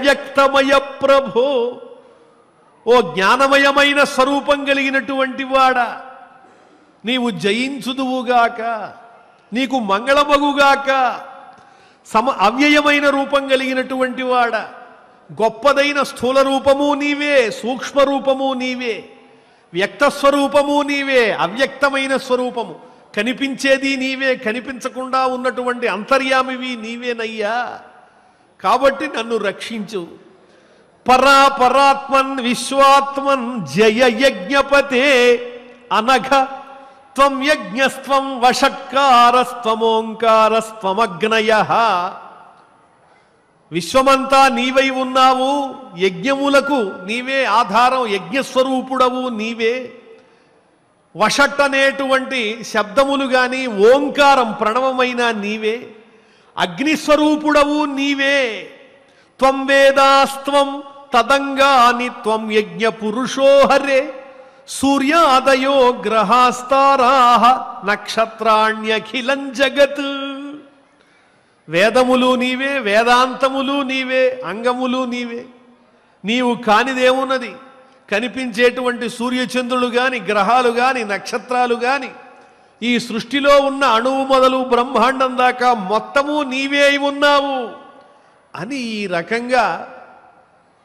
అవ్యక్తమయ ప్రభో, ఓ జ్ఞానమయమైన స్వరూపం కలిగినటువంటి వాడా, నీవు జయించుదువుగాక, నీకు మంగళమగుగాక. అవ్యయమైన రూపం కలిగినటువంటి వాడా, గొప్పదైన స్థూల రూపము నీవే, సూక్ష్మ రూపము నీవే, వ్యక్తస్వరూపము నీవే, అవ్యక్తమైన స్వరూపము, కనిపించేది నీవే, కనిపించకుండా ఉన్నటువంటి అంతర్యామివి నీవేనయ్యా. కాబట్టి నన్ను రక్షించు. పరాపరాత్మన్ విశ్వాత్మన్ జయ యజ్ఞపతే అనఘ త్వం యజ్ఞస్త్వం వషట్కారస్త్వమోంకారస్త్వమగ్నయః. విశ్వమంతా నీవై ఉన్నావు, యజ్ఞములకు నీవే ఆధారం, యజ్ఞస్వరూపుడవు నీవే. వషట్ అనేటువంటి శబ్దములు కానీ ఓంకారం ప్రణవమైన నీవే, అగ్నిస్వరూపుడవు నీవే. త్వం వేదాస్త్వం తదంగాని త్వం యజ్ఞ పురుషో హరే, సూర్యాదయో గ్రహాస్తారాః నక్షత్రాణ్యఖిలం జగత్. వేదములు నీవే, వేదాంతములు నీవే, అంగములు నీవే. నీవు కానిదేమున్నది? కనిపించేటువంటి సూర్యచంద్రులు గాని, గ్రహాలు గాని, నక్షత్రాలు గాని, ఈ సృష్టిలో ఉన్న అణువు మొదలు బ్రహ్మాండం దాకా మొత్తము నీవే అయి ఉన్నావు అని ఈ రకంగా